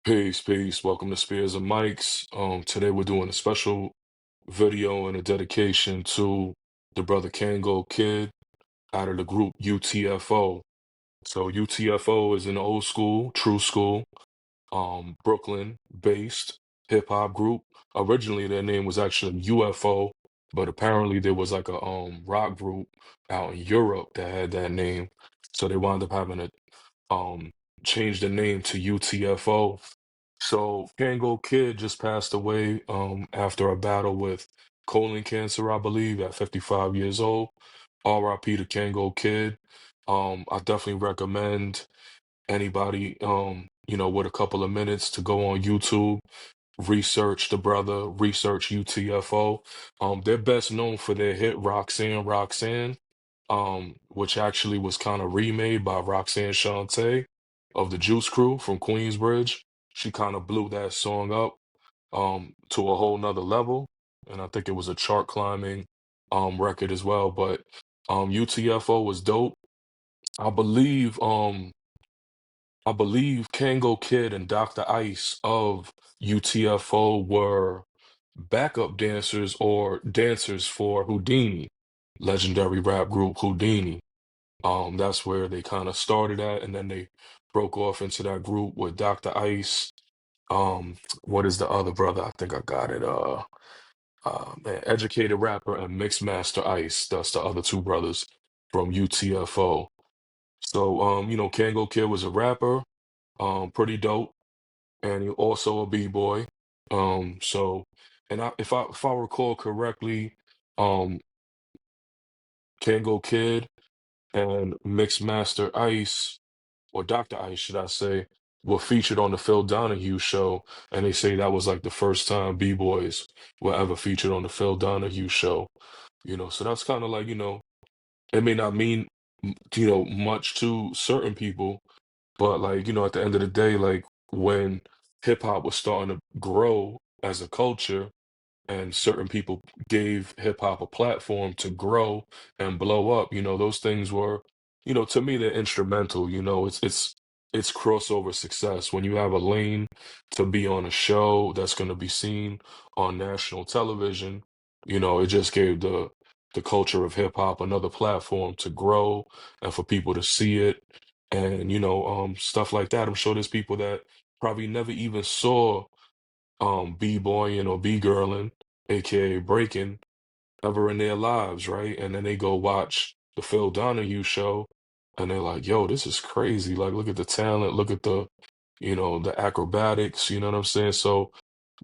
Peace, peace. Welcome to Spears and Mics. Today we're doing a special video and a dedication to the brother Kangol Kid out of the group UTFO. So UTFO is an old school, true school, Brooklyn-based hip hop group. Originally their name was actually UFO, but apparently there was like a rock group out in Europe that had that name. So they wound up having to um change the name to UTFO. So Kangol Kid just passed away after a battle with colon cancer, I believe, at 55 years old. RIP to Kangol Kid. I definitely recommend anybody with a couple of minutes to go on YouTube, research the brother, research UTFO. They're best known for their hit Roxeanne Roxeanne, which actually was kind of remade by Roxanne Shante of the Juice Crew from Queensbridge. She kind of blew that song up to a whole nother level. And I think it was a chart climbing record as well. But UTFO was dope. I believe Kangol Kid and Dr. Ice of UTFO were backup dancers or dancers for Houdini, legendary rap group Houdini. That's where they kind of started at, and then they broke off into that group with Dr. Ice. What is the other brother? I think I got it. Man, Educated Rapper and Mixed Master Ice. That's the other two brothers from UTFO. So, Kangol Kid was a rapper, pretty dope, and he also a b-boy. So, and if I recall correctly, um, Kangol Kid and Mixed Master Ice, or Dr. Ice, should I say, were featured on the Phil Donahue show, and they say that was like the first time b-boys were ever featured on the Phil Donahue show. So that's kind of like, it may not mean, much to certain people, but like, at the end of the day, like when hip hop was starting to grow as a culture, and certain people gave hip hop a platform to grow and blow up. Those things were, to me, they're instrumental. It's crossover success when you have a lane to be on a show that's going to be seen on national television. It just gave the culture of hip hop another platform to grow and for people to see it, and stuff like that. I'm sure there's people that probably never even saw b-boying or b-girling, aka breaking, ever in their lives, right? And then they go watch the Phil Donahue show and they're like, yo, this is crazy. Like, look at the talent, look at the acrobatics, you know what I'm saying? So,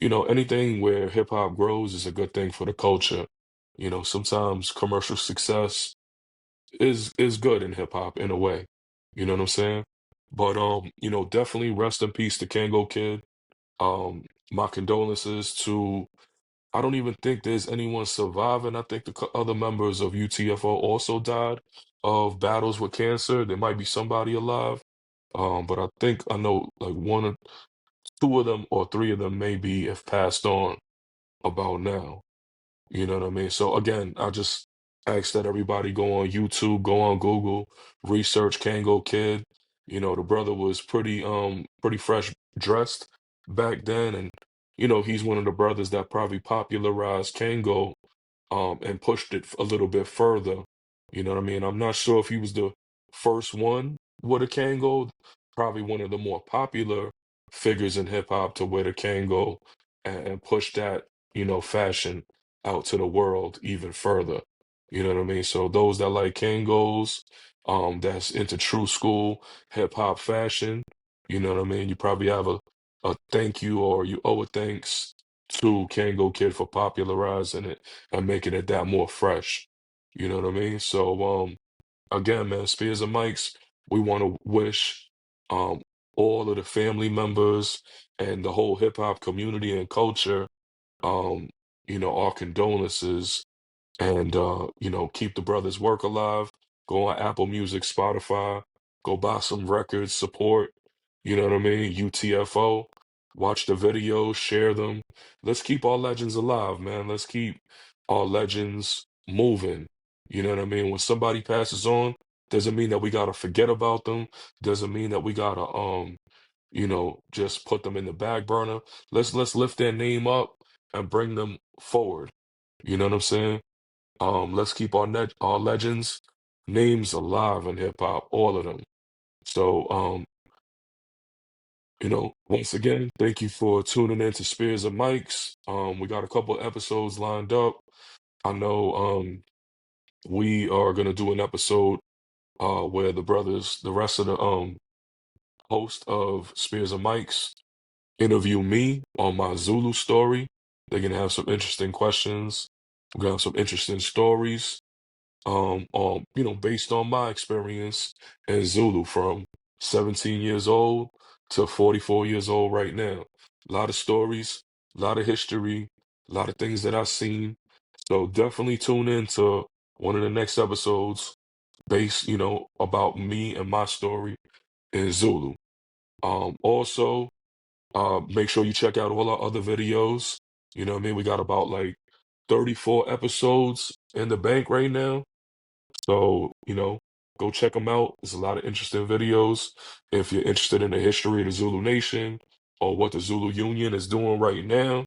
anything where hip hop grows is a good thing for the culture. Sometimes commercial success is good in hip hop in a way. You know what I'm saying? But definitely rest in peace to Kangol Kid. My condolences to, I don't even think there's anyone surviving. I think the other members of UTFO also died of battles with cancer. There might be somebody alive. But I think I know like one or two of them or three of them maybe have passed on about now. You know what I mean? So again, I just ask that everybody go on YouTube, go on Google, research Kangol Kid. The brother was pretty fresh dressed back then, and he's one of the brothers that probably popularized Kango and pushed it a little bit further. You know what I mean? I'm not sure if he was the first one with a Kango, probably one of the more popular figures in hip hop to wear the Kango and push that, fashion out to the world even further. You know what I mean? So those that like Kangos, that's into true school hip hop fashion, you know what I mean? You probably have a thank you, or you owe a thanks to Kango Kid for popularizing it and making it that more fresh. You know what I mean? So again, man, Spears and Mics, we want to wish um all of the family members and the whole hip hop community and culture um, our condolences, and keep the brother's work alive. Go on Apple Music, Spotify, go buy some records, support, you know what I mean? UTFO, watch the videos, share them. Let's keep our legends alive, man. Let's keep our legends moving. You know what I mean? When somebody passes on, doesn't mean that we gotta forget about them. Doesn't mean that we gotta just put them in the back burner. Let's lift their name up and bring them forward. You know what I'm saying? Let's keep our legends names alive in hip hop, all of them. So, once again, thank you for tuning in to Spears and Mics. We got a couple episodes lined up. I know we are gonna do an episode where the rest of the host of Spears and Mics interview me on my Zulu story. They're gonna have some interesting questions. We're gonna have some interesting stories. Based on my experience in Zulu from 17 years old to 44 years old right now. A lot of stories, a lot of history, a lot of things that I've seen. So definitely tune in to one of the next episodes based, about me and my story in Zulu. Also, make sure you check out all our other videos. You know what I mean? We got about like 34 episodes in the bank right now. So, go check them out. There's a lot of interesting videos. If you're interested in the history of the Zulu Nation or what the Zulu Union is doing right now,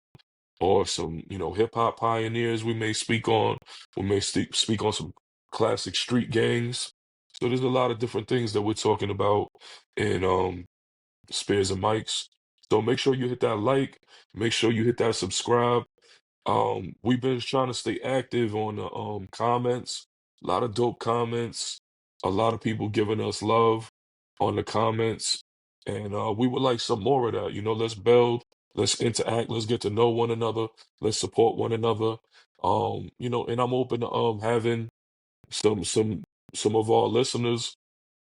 or some, hip hop pioneers we may speak on. We may speak on some classic street gangs. So there's a lot of different things that we're talking about in Spears and Mics. So make sure you hit that like, make sure you hit that subscribe. We've been trying to stay active on the comments. A lot of dope comments. A lot of people giving us love on the comments. And we would like some more of that. Let's build, let's interact, let's get to know one another, let's support one another. And I'm open to having some of our listeners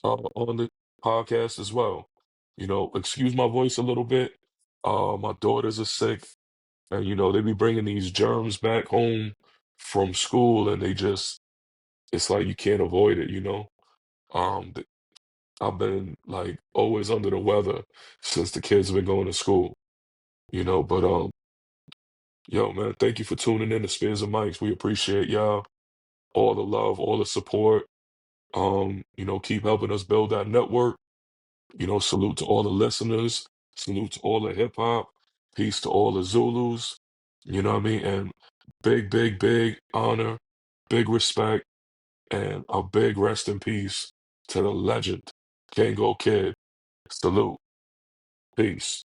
on the podcast as well. Excuse my voice a little bit. My daughters are sick. And they be bringing these germs back home from school, and it's like you can't avoid it. Um, th- I've been like always under the weather since the kids have been going to school. But yo, man, thank you for tuning in to Spears and Mics. We appreciate y'all, all the love, all the support. Keep helping us build that network. Salute to all the listeners. Salute to all the hip hop. Peace to all the Zulus. You know what I mean? And big, big, big honor, big respect, and a big rest in peace to the legend, Kangol Kid. Salute. Peace.